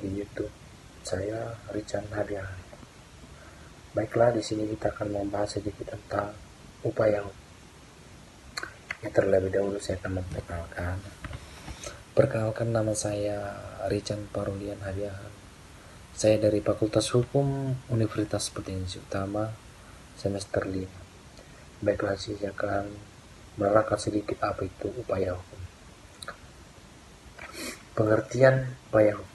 di YouTube saya Richard Hadian. Baiklah, di sini kita akan membahas sedikit tentang upaya hukum. Terlebih dahulu saya akan memperkenalkan. Perkenalkan, nama saya Richard Parolian Hadian. Saya dari Fakultas Hukum Universitas Potensi Utama semester 5. Baiklah, saya akan menerangkan sedikit apa itu upaya hukum. Pengertian upaya hukum.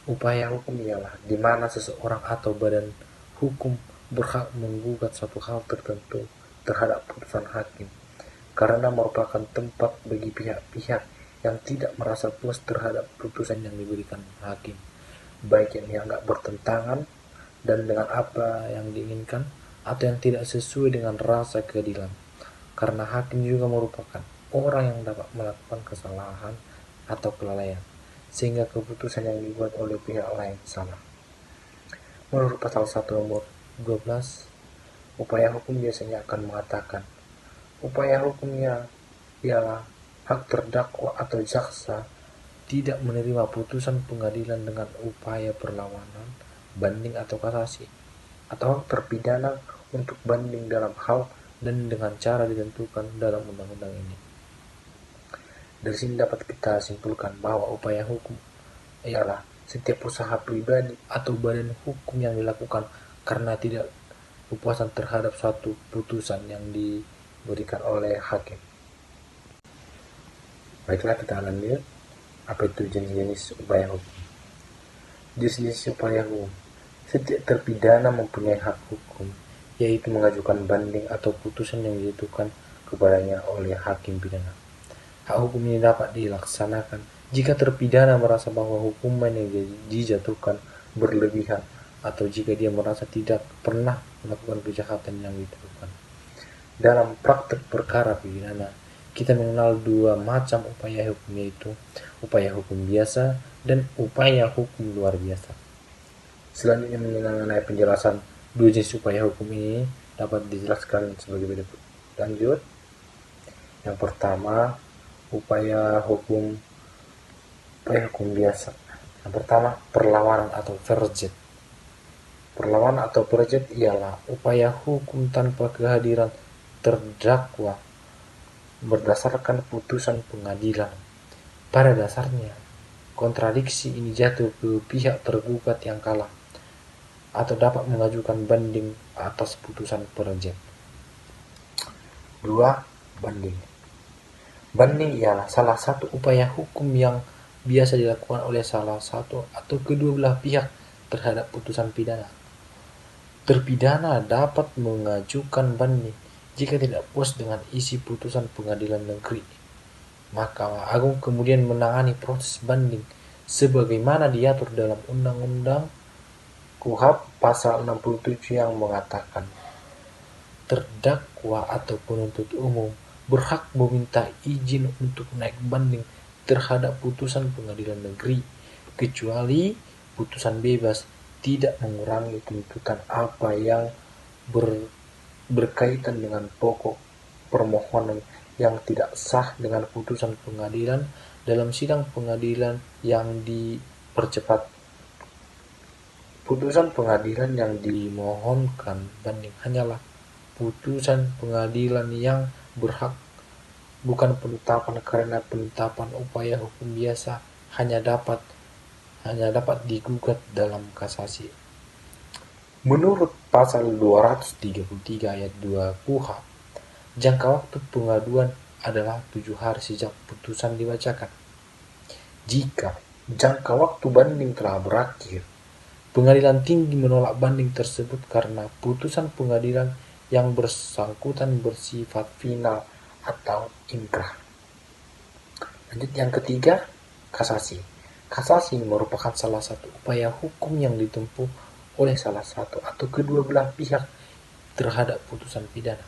Upaya hukum ialah di mana seseorang atau badan hukum berhak menggugat suatu hal tertentu terhadap putusan hakim karena merupakan tempat bagi pihak-pihak yang tidak merasa puas terhadap putusan yang diberikan hakim, baik yang dianggap bertentangan dan dengan apa yang diinginkan atau yang tidak sesuai dengan rasa keadilan, karena hakim juga merupakan orang yang dapat melakukan kesalahan atau kelalaian sehingga keputusan yang dibuat oleh pihak lain salah. Menurut pasal 1 nomor 12, upaya hukum biasanya akan mengatakan upaya hukumnya ialah hak terdakwa atau jaksa tidak menerima putusan pengadilan dengan upaya perlawanan, banding atau kasasi, atau hak terpidana untuk banding dalam hal dan dengan cara ditentukan dalam undang-undang ini. Dari sini dapat kita simpulkan bahwa upaya hukum ialah setiap usaha pribadi atau badan hukum yang dilakukan karena tidak kepuasan terhadap suatu putusan yang diberikan oleh hakim. Baiklah, kita lanjut. Apa itu jenis-jenis upaya hukum? Jenis-jenis upaya hukum. Setiap terpidana mempunyai hak hukum, yaitu mengajukan banding atau putusan yang dijatuhkan kepadanya oleh hakim pidana. Hak hukum ini dapat dilaksanakan jika terpidana merasa bahwa hukuman yang dijatuhkan berlebihan atau jika dia merasa tidak pernah melakukan kejahatan yang dituduhkan. Dalam praktek perkara pidana, kita mengenal dua macam upaya hukum, yaitu upaya hukum biasa dan upaya hukum luar biasa. Selanjutnya, mengenai penjelasan dua jenis upaya hukum ini dapat dijelaskan sebagai berikut. Lanjut. Yang pertama, upaya hukum biasa. Yang pertama, perlawanan atau verjet. Perlawanan atau verjet ialah upaya hukum tanpa kehadiran terdakwa berdasarkan putusan pengadilan. Pada dasarnya, kontradiksi ini jatuh ke pihak tergugat yang kalah atau dapat mengajukan banding atas putusan verjet. 2. Banding. Banding ialah salah satu upaya hukum yang biasa dilakukan oleh salah satu atau kedua belah pihak terhadap putusan pidana. Terpidana dapat mengajukan banding jika tidak puas dengan isi putusan pengadilan negeri. Mahkamah Agung kemudian menangani proses banding sebagaimana diatur dalam Undang-Undang KUHP pasal 67 yang mengatakan terdakwa atau penuntut umum berhak meminta izin untuk naik banding terhadap putusan pengadilan negeri, kecuali putusan bebas tidak mengurangi tuntutan apa yang berkaitan dengan pokok permohonan yang tidak sah dengan putusan pengadilan dalam sidang pengadilan yang dipercepat. Putusan pengadilan yang dimohonkan banding hanyalah putusan pengadilan yang berhak, bukan penetapan, karena penetapan upaya hukum biasa hanya dapat digugat dalam kasasi. Menurut pasal 233 ayat 2 KUHP, jangka waktu pengaduan adalah 7 hari sejak putusan dibacakan. Jika jangka waktu banding telah berakhir, pengadilan tinggi menolak banding tersebut karena putusan pengadilan yang bersangkutan bersifat final atau inkrah. Lanjut, yang ketiga, kasasi. Kasasi merupakan salah satu upaya hukum yang ditempuh oleh salah satu atau kedua belah pihak terhadap putusan pidana.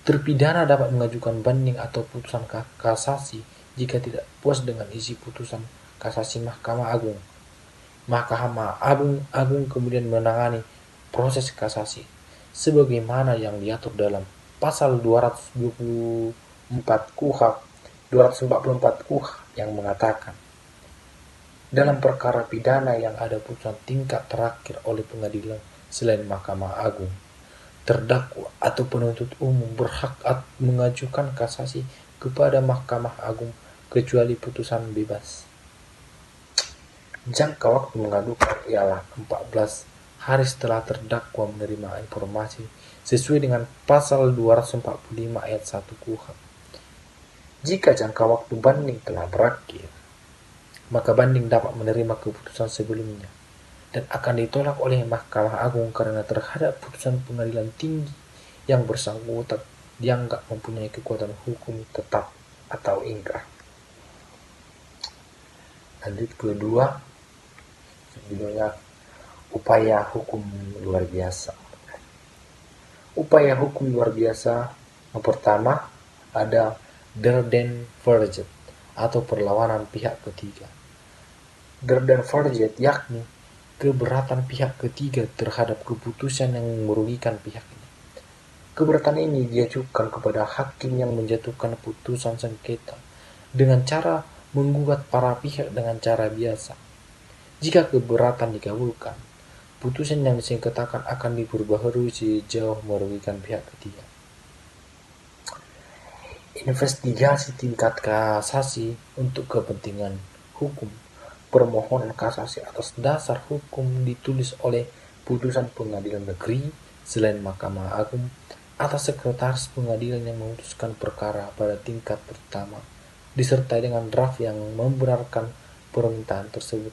Terpidana dapat mengajukan banding atau putusan kasasi jika tidak puas dengan isi putusan kasasi Mahkamah Agung. Mahkamah Agung kemudian menangani proses kasasi sebagaimana yang diatur dalam pasal 244 KUHP yang mengatakan Dalam perkara pidana yang ada putusan tingkat terakhir oleh pengadilan selain Mahkamah Agung, terdakwa atau penuntut umum berhak mengajukan kasasi kepada Mahkamah Agung kecuali putusan bebas. Jangka waktu mengadukan ialah 14 hari setelah terdakwa menerima informasi sesuai dengan pasal 245 ayat 1 KUHP. Jika jangka waktu banding telah berakhir, maka banding dapat menerima keputusan sebelumnya dan akan ditolak oleh Mahkamah Agung karena terhadap putusan pengadilan tinggi yang bersangkutan dianggap mempunyai kekuatan hukum tetap atau ingkrah. Lanjut kedua, judulnya upaya hukum luar biasa. Upaya hukum luar biasa yang pertama ada Derdenverjet atau perlawanan pihak ketiga. Derdenverjet yakni keberatan pihak ketiga terhadap keputusan yang merugikan pihak ini. Keberatan ini diajukan kepada hakim yang menjatuhkan putusan sengketa dengan cara menggugat para pihak dengan cara biasa. Jika keberatan dikabulkan, putusan yang disengketakan akan diperbaharui sejauh merugikan pihak ketiga. Investigasi tingkat kasasi untuk kepentingan hukum. Permohonan kasasi atas dasar hukum ditulis oleh putusan pengadilan negeri selain Mahkamah Agung atas sekretaris pengadilan yang memutuskan perkara pada tingkat pertama, disertai dengan draft yang membenarkan permintaan tersebut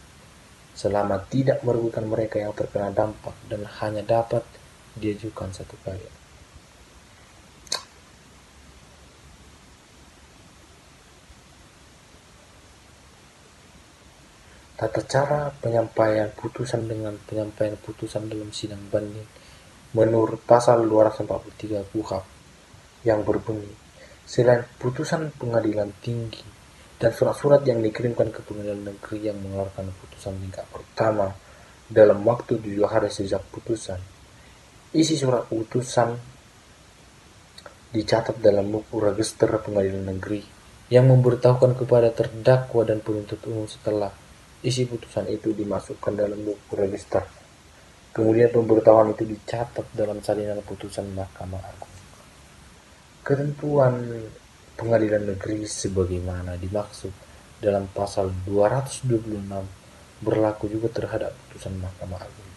selama tidak merugikan mereka yang terkena dampak dan hanya dapat diajukan satu kali. Tata cara penyampaian putusan dengan penyampaian putusan dalam sidang banding menurut pasal 243 KUHP yang berbunyi, selain putusan pengadilan tinggi dan surat-surat yang dikirimkan ke pengadilan negeri yang mengeluarkan putusan tingkat pertama dalam waktu 7 hari sejak putusan, isi surat putusan dicatat dalam buku register pengadilan negeri yang memberitahukan kepada terdakwa dan penuntut umum setelah isi putusan itu dimasukkan dalam buku register. Kemudian pemberitahuan itu dicatat dalam salinan putusan Mahkamah Agung. Ketentuan pengadilan negeri sebagaimana dimaksud dalam pasal 226 berlaku juga terhadap putusan Mahkamah Agung.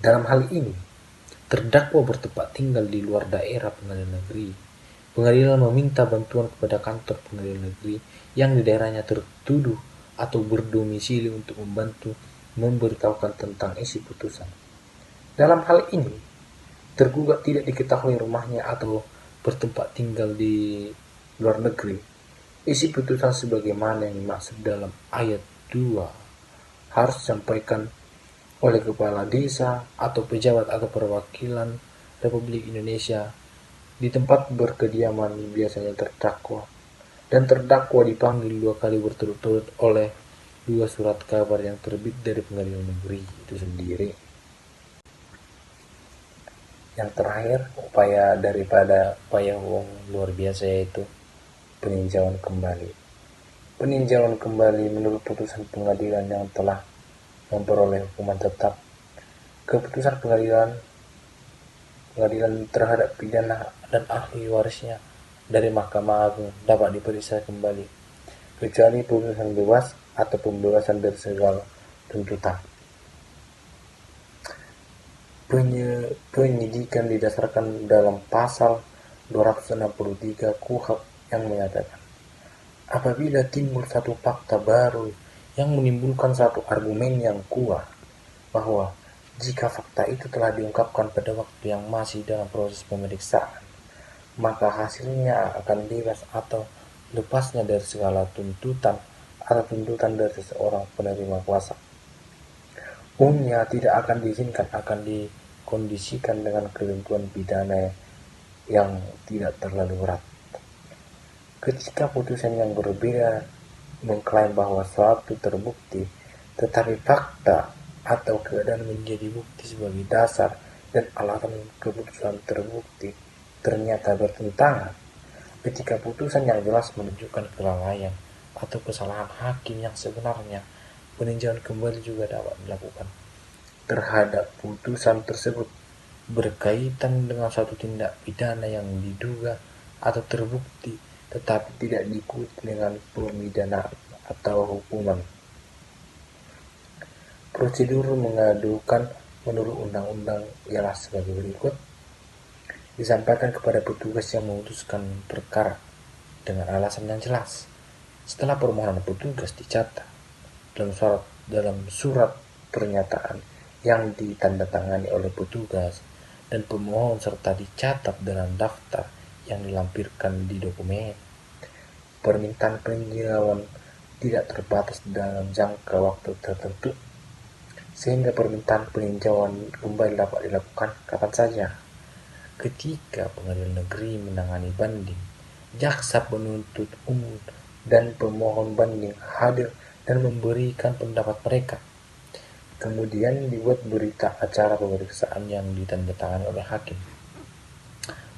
Dalam hal ini, terdakwa bertempat tinggal di luar daerah pengadilan negeri. Pengadilan meminta bantuan kepada kantor pengadilan negeri yang di daerahnya tertuduh atau berdomisili untuk membantu memberitahukan tentang isi putusan. Dalam hal ini, tergugat tidak diketahui rumahnya atau bertempat tinggal di luar negeri. Isi putusan sebagaimana yang dimaksud dalam ayat 2 harus disampaikan oleh kepala desa atau pejabat atau perwakilan Republik Indonesia di tempat berkediaman biasanya terdakwa, dan terdakwa dipanggil 2 kali berturut-turut oleh 2 surat kabar yang terbit dari pengadilan negeri itu sendiri. Yang terakhir, upaya hukum luar biasa yaitu peninjauan kembali. Peninjauan kembali menurut putusan pengadilan yang telah memperoleh hukuman tetap. Keputusan pengadilan terhadap pidana dan ahli warisnya dari Mahkamah Agung dapat diperiksa kembali, kecuali putusan bebas atau pembebasan dari segala tuntutan. Penyidikan didasarkan dalam pasal 263 KUHP yang menyatakan, apabila timbul satu fakta baru yang menimbulkan satu argumen yang kuat bahwa jika fakta itu telah diungkapkan pada waktu yang masih dalam proses pemeriksaan, maka hasilnya akan bebas atau lepasnya dari segala tuntutan atau tuntutan dari seseorang penerima kuasa. Umumnya tidak akan diizinkan, akan dikondisikan dengan ketentuan pidana yang tidak terlalu berat. Ketika putusan yang berbeda mengklaim bahwa suatu terbukti, tetapi fakta atau keadaan menjadi bukti sebagai dasar dan alasan keputusan terbukti ternyata bertentangan, ketika putusan yang jelas menunjukkan kelalaian atau kesalahan hakim yang sebenarnya, peninjauan kembali juga dapat dilakukan terhadap putusan tersebut berkaitan dengan suatu tindak pidana yang diduga atau terbukti tetapi tidak diikuti dengan pemidanaan atau hukuman. Prosedur mengadukan menurut undang-undang ialah sebagai berikut. Disampaikan kepada petugas yang memutuskan perkara dengan alasan yang jelas. Setelah permohonan petugas dicatat dalam surat pernyataan yang ditandatangani oleh petugas dan pemohon serta dicatat dalam daftar yang dilampirkan di dokumen. Permintaan peninjauan tidak terbatas dalam jangka waktu tertentu, sehingga permintaan peninjauan kembali dapat dilakukan kapan saja. Ketika pengadilan negeri menangani banding, jaksa penuntut umum dan pemohon banding hadir dan memberikan pendapat mereka. Kemudian dibuat berita acara pemeriksaan yang ditandatangani oleh hakim,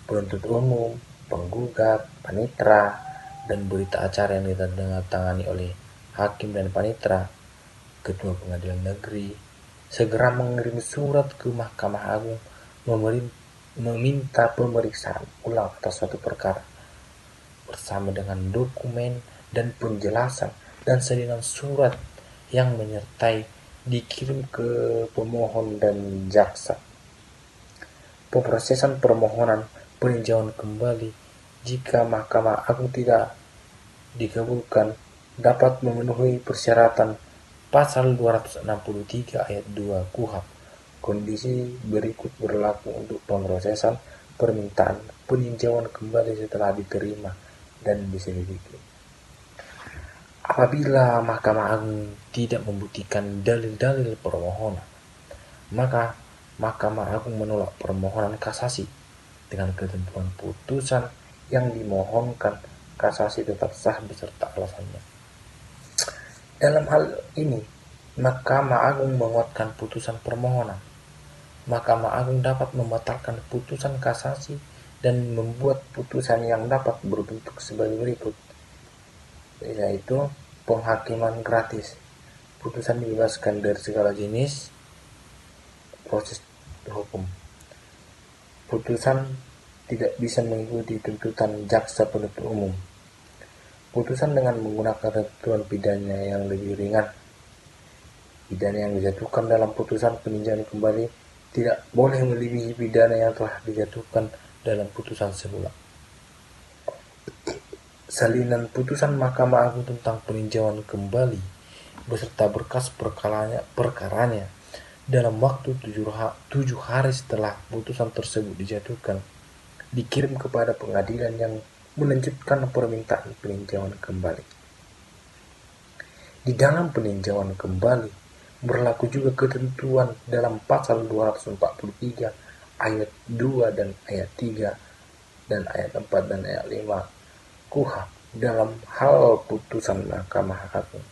penuntut umum, penggugat, panitera, dan berita acara yang ditandatangani oleh hakim dan panitera. Ketua Pengadilan Negeri segera mengirim surat ke Mahkamah Agung meminta pemeriksaan ulang atas suatu perkara bersama dengan dokumen dan penjelasan dan salinan surat yang menyertai dikirim ke pemohon dan jaksa. Pemrosesan permohonan peninjauan kembali jika Mahkamah Agung tidak dikabulkan dapat memenuhi persyaratan pasal 263 ayat 2 KUHP. Kondisi berikut berlaku untuk pemrosesan permintaan peninjauan kembali setelah diterima dan diselidiki. Apabila Mahkamah Agung tidak membuktikan dalil-dalil permohonan, maka Mahkamah Agung menolak permohonan kasasi dengan ketentuan putusan yang dimohonkan kasasi tetap sah beserta alasannya. Dalam hal ini, Mahkamah Agung menguatkan putusan permohonan. Mahkamah Agung dapat membatalkan putusan kasasi dan membuat putusan yang dapat berbentuk sebagai berikut, yaitu penghakiman gratis. Putusan dibebaskan dari segala jenis proses hukum. Putusan tidak bisa mengikuti tuntutan jaksa penuntut umum. Putusan dengan menggunakan ketentuan pidana yang lebih ringan. Pidana yang dijatuhkan dalam putusan peninjauan kembali tidak boleh melebihi pidana yang telah dijatuhkan dalam putusan semula. Salinan putusan Mahkamah Agung tentang peninjauan kembali beserta berkas perkaranya dalam waktu 7 hari setelah putusan tersebut dijatuhkan dikirim kepada pengadilan yang melanjutkan permintaan peninjauan kembali. Di dalam peninjauan kembali berlaku juga ketentuan dalam pasal 243 ayat 2 dan ayat 3 dan ayat 4 dan ayat 5 KUHP dalam hal putusan Mahkamah Agung.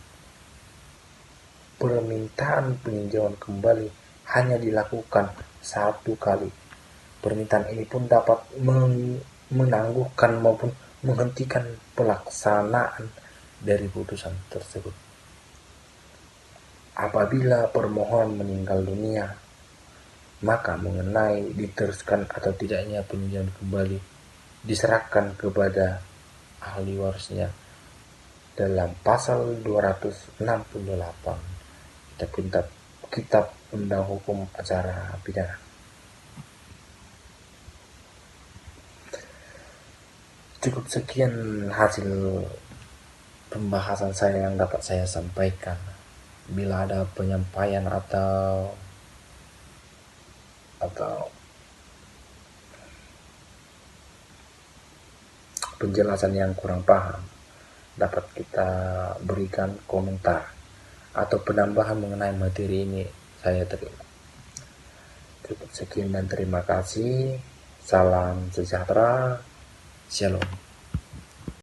Permintaan peninjauan kembali hanya dilakukan satu kali. Permintaan ini pun dapat menangguhkan maupun menghentikan pelaksanaan dari putusan tersebut. Apabila permohonan meninggal dunia, maka mengenai diteruskan atau tidaknya peninjauan kembali diserahkan kepada ahli warisnya dalam pasal 268 Kitab Undang Hukum Acara Pidana. Cukup sekian hasil pembahasan saya yang dapat saya sampaikan. Bila ada penyampaian atau penjelasan yang kurang paham, dapat kita berikan komentar atau penambahan mengenai materi ini, saya terima. Cukup sekian dan terima kasih. Salam sejahtera. Shalom.